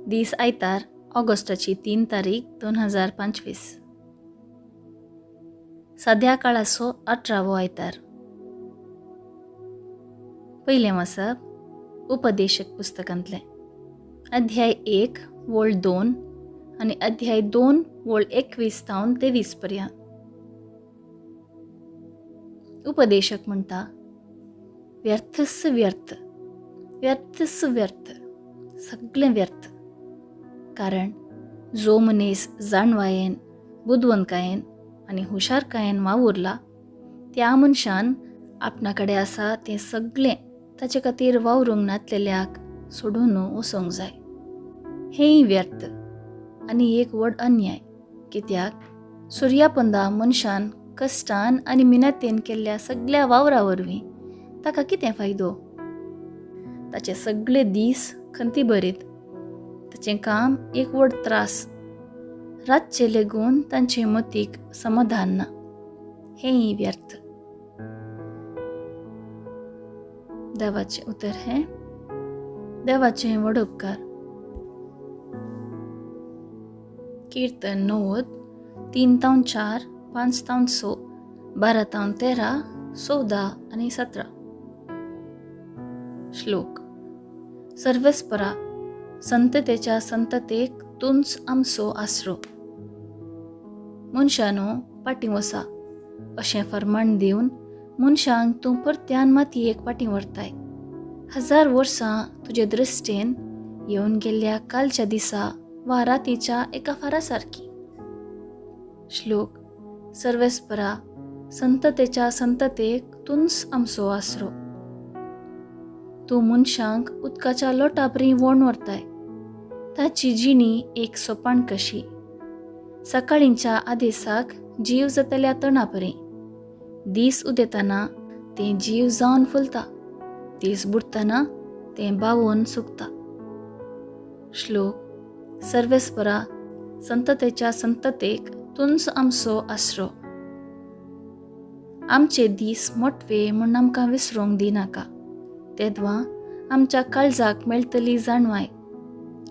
दीस आयतार ऑगस्टाची 3 तारीख 2025. संध्याकाळाचो 18वो आयतार. पयलें वाचप उपदेशक पुस्तकांतलें अध्याय 1 वोळ 2 आनी अध्याय 2 वोळ 21 तावन 23 पर्यंत. उपदेशक म्हणटा, व्यर्थस व्यर्थ, व्यर्थस व्यर्थ, सगळें व्यर्थ. कारण जो मनीस जाणवायेन, बुदवंतकायेन आनी हुशारकायेन वावुरला त्या मनशान आपणा कडेन आसा तें सगळें ताचे खातीर वावरूंक नातलेल्याक सोडून वचोंक जाय. हेंय व्यर्थ आनी एक व्हड अन्याय. कित्याक सुर्यापंदा मनशान कश्टान आनी मिनतेन केल्ल्या सगळ्या वावरा वरवीं ताका कितें फायदो? ताचे सगळे दीस खंती भरीत. ताचें काम एक व्हड त्रास. रातचे लेगून तांचे मतीक समाधान ना. हेंय व्यर्थ. देवाचे उतर हें देवाचे व्हड उपकार. कीर्तन 90 3 तावन 4 5 तावन 6 12 तावन 13 14 आनी 17. श्लोक. सर्वेस्परा, संततेच्या संततेक तुंच आमचो आसरो. मनशानो पाटी वसा अशें फर्माण दिवन मनशांक तूं परत्यान मातयेक पाटी व्हरताय. 1000 वर्सां तुजे दृश्टेन येवन गेल्ल्या कालच्या दिसा वा रातीच्या एका फारा सारकी. श्लोक. सर्वेस्परा, संततेच्या संततेक तुंच आमचो आसरो. तूं मनशांक उदकाच्या लोटाबरी वोण व्हरताय. ताची जिणी एक सोपाण कशी. सकाळींच्या आदेसाक जीव जातल्या तणापरी. दीस उदेताना तें जीव जावन फुलता. दीस बुडतना तें बावून सुकता. श्लोक. सर्वेस्परा, संततेच्या संततेक तुंच आमचो आसरो. आमचे दीस मोटवे म्हूण आमकां विसरूंक दिनाका. तेदवां आमच्या काळजाक मेळटली जाणवाय.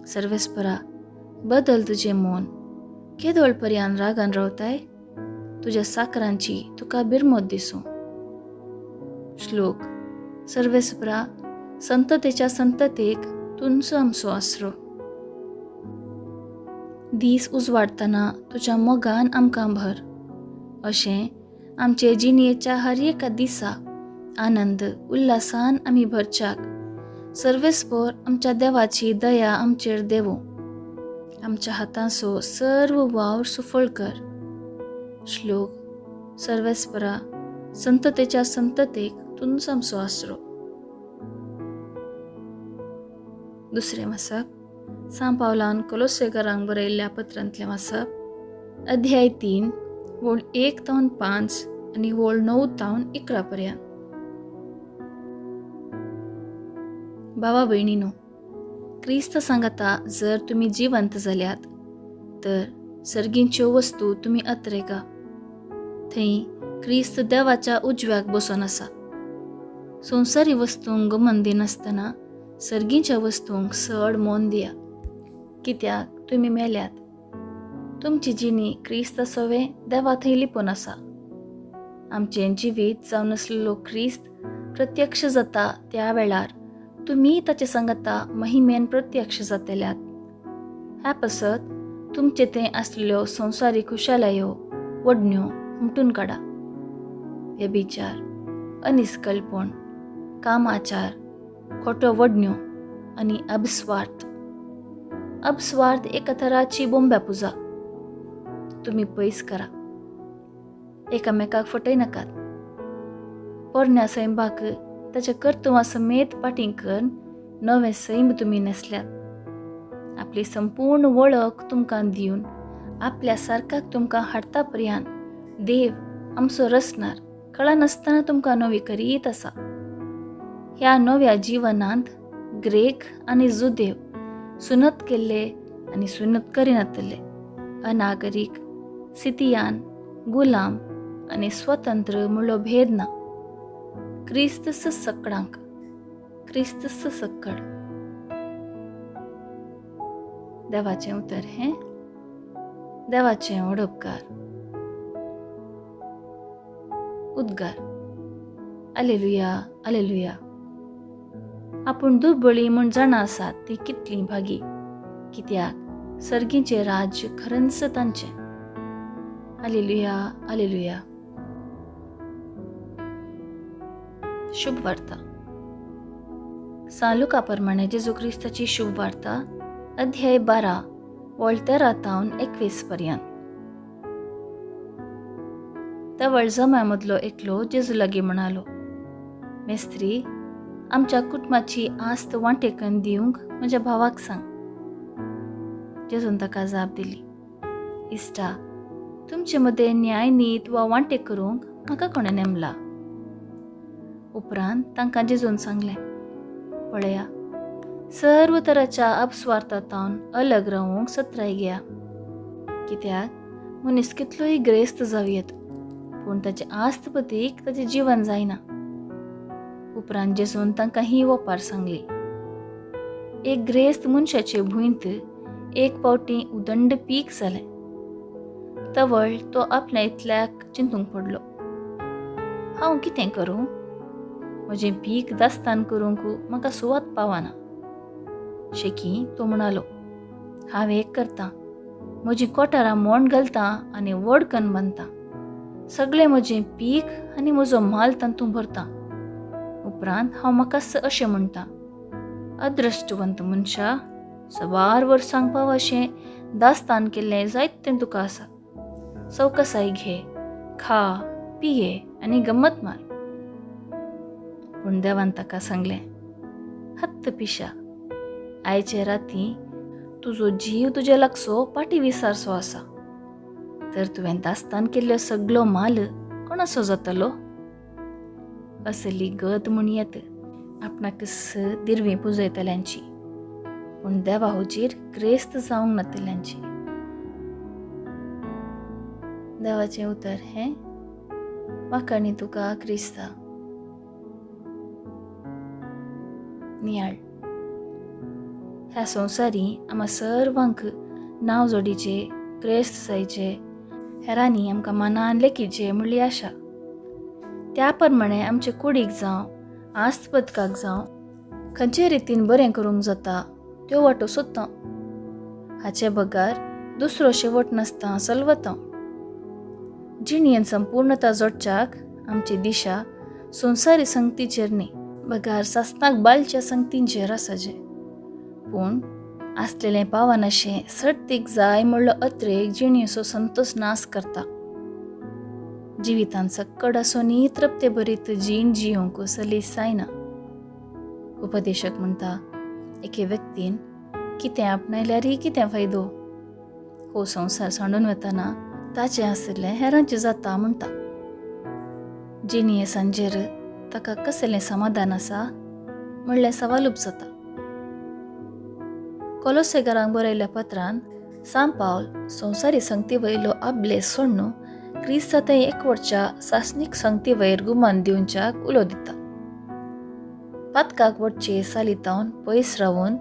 सर्वेस्परा, बदल तुजें मोन. केदोळ पर्यान रागान रावताय? तुज्या साकरांची तुका बिरमोत दिसूं. श्लोक. सर्वेस्परा, संततेच्या संततेक तुंचो आमचो आसरो. दीस उजवाडतना तुज्या मोगान आमकां भर. अशें आमचे जिणेच्या हर एका दिसा आनंद उल्हासान आमी भरच्याक सर्वेस्पर आमच्या देवाची दया आमचेर देवो. आमच्या हातांचो सर्व वावर सुफळ कर. श्लोक. सर्वेस्परा, संततेच्या संततेक तुंच आमचो आसरो. दुसरें वाचप सांत पावलान कोलोसेकारांक बरयल्ल्या पत्रांतलें वाचप अध्याय 3 वोळ 1 तावन 5 आनी वोळ 9 तावन 11 पर्यंत. भावा भयणीनो, क्रिस्त सांगता जर तुमी जिवंत जाल्यात तर सर्गींच्यो वस्तू तुमी अत्रेका. थंय क्रिस्त देवाच्या उजव्याक बसून आसा. संवसारी वस्तूंक गमन दिनासतना सर्गींच्या वस्तूंक चड मोल दिया. कित्याक तुमी मेल्यात. तुमची जिणी क्रिस्त सोवे देवा थंय लिपून आसा. आमचें जिवीत जावन आसलेलो क्रिस्त प्रत्यक्ष जाता त्या वेळार तुमी ताचे सांगता महिमेन प्रत्यक्ष जातल्यात. ह्या पासत तुमचे थंय आसलेल्यो संवसारी खुशालायो वडण्यो हुमटून काडा. व्यभिचार, अनिस्कलपण, कामाचार, खोटो वडण्यो आनी अभिस्वार्थ. अभिस्वार्थ एका तराची बोंब्या पुजा. तुमी पयस करा. एकामेकाक फटय नाकात. पोरण्या सैंबाक ताच्या कर्तुवा समेत पाटीं करून नवें सैंब तुमी नेसल्यात. आपली संपूर्ण वळख तुमकां दिवन आपल्या सारकाक तुमकां हाडटा पर्यंत देव आमचो रचणार कळनासतना तुमकां नवी करीत आसा. ह्या नव्या जिवनांत ग्रेक आनी जुदेव, सुनत केल्ले आनी सुनत करिनातले, अनागरीक, सितियान, गुलाम आनी स्वतंत्र म्हणलो भेद ना. क्रिस्त सगळ्यांक. क्रिस्त सकड. देवाचें उतर हें देवाचें व्हड उपकार. उद्गार. Alleluia alleluia. आपूण दुबळी म्हूण जाणा आसात ती कितली भागी, कित्याक सर्गीचें राज्य खरेंच तांचें. Alleluia alleluia. शुभ वार्ता. सांलुका प्रमाणे जेजू क्रिस्ताची शुभ वार्ता अध्याय 12 वळ 13-21 पर्यंत. तवळ जम्यामदलो एकलो जेजू लागीं म्हणालो, मेस्त्री, आमच्या कुटुंबाची आस्त वांटेकन दिवंक म्हज्या भावाक सांग. जेजून ताका जाप दिली, इश्टा, तुमचे मदें न्याय नीत वा वांटे करूंक म्हाका कोणें नेमला. उपरांत तांकां जेजून सांगलें, पळया, सर्व तराच्या अपस्वार्थांतल्यान अलग रावूंक सत्राय घेया. कित्याक मनीस कितलोय ग्रेस्त जावं येत, पूण ताचे आस्तपतीक ताचें जीवन जायना. उपरांत जेजून तांकां ही ओपार सांगली. एक ग्रेस्त मनशाचे भुंयत एक पावटी उदंड पीक जालें. तवळ तो आपल्या इतल्याक चिंतूंक पडलो, हांव कितें करूं? म्हजें पीक दास्तान करूंक म्हाका सुवात पावना. शेकी तो म्हणालो, हांव एक करतां, म्हजीं कोठारां मोंड घालतां आनी व्हड कन्न बांदतां. सगळें म्हजें पीक आनी म्हजो माल तातूंत भरतां. उपरांत हांव म्हाका अशें म्हणटां, अदृश्टवंत मनशा, सवार वर्सांक पाव अशें दास्तान केल्लें जायतें तुका आसा. सवकासाय घे, खा, पिये आनी गंमत मार. पूण देवान ताका सांगलें, हत्त पिशा, आयचे राती तुजो जीव तुजे लागसो पाटी विसारसो आसा. तर तुवें दास्तान केल्लो सगळो माल कोणाचो जातलो? असली गत म्हूण येत आपणाकच दिरवी पुजयतल्यांची, पूण देवा हुजीर क्रेस्त जावंक नातिल्यांची. देवाचें उतर हें वाखाणी तुका क्रिस्ता. नियाळ. ह्या संवसारी आम्हा सर्वांक नांव जोडीचे, क्रेस्त जायचे, हेरांनी आमकां मनान लेखीचे म्हणली आशा. त्या प्रमाणे आमचे कुडीक जावं, आस्तपदकाक जावं, खंयचे रितीन बरें करूंक जाता त्यो वाटो सोदतां. हाचे बगार दुसरो शेवट नासता चलवतां. जिणेन संपूर्णता जोडच्याक आमची दिशा संवसारी संगतीचेर न्ही, बगार सासनाक बालच्या संगतींचेर आसाजे. पूण आसलेलें पावनाशें सर्तीक जाय म्हणलो अत्रेक जिणेचो संतोश नास करता. जिवितान सक्कड आसोनी तृप्ते भरीत जीण जियोंक सलीस जायना. उपदेशक म्हणटा, एके व्यक्तीन कितें आपणायल्यारय कितें फायदो? हो संवसार सांडून वतना ताचें आसलें हेरांचें जाता म्हणटा. जिणये सांजेर ताका कसलें समाधान आसा म्हणलें सवाल उपजता. कोलोसेकारांक बरयल्ल्या पत्रांत सांत पावल संवसारी संगती वयलो आपले सोडून क्रिस्तांतय एकवटच्या सासनीक संगती वयर गुमान दिवच्याक उलो दिता. पातकाक वटचे सालितावन पयस रावून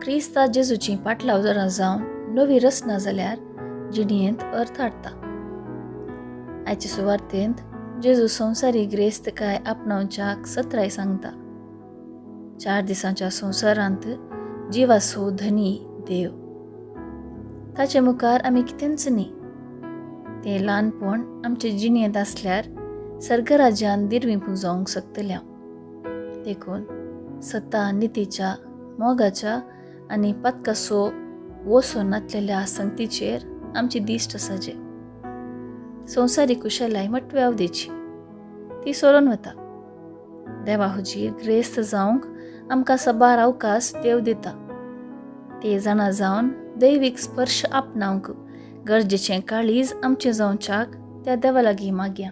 क्रिस्ता जेजूची पाटलावजारां जावन नवी रचना जाल्यार जिणयेंत अर्थ हाडटा. आयचे सुवार्थेंत जेजू संवसारी ग्रेस्तकाय आपणावच्याक सत्राय सांगता. 4 दिसांच्या संवसारांत जिवासो धनी देव. ताचे मुखार आमी कितेंच न्ही. तें ल्हानपण आमचे जिणेंत आसल्यार सर्गराज्यान दिरवी पुजोवंक शकतल्या. देखून सत्ता नितीच्या, मोगाच्या आनी पातकासो वसो नातलेल्या संगतीचेर आमची दिश्ट आसाजे. संवसारी कुशलाय मटव्या अवधीची, ती सोडून वता. देवा हुजीर ग्रेस्त जावंक आमकां सबार अवकाश देव दिता. ते जाणा जावन दैवीक स्पर्श आपणावंक गरजेचें काळीज आमचें जावच्याक त्या देवा लागीं मागया.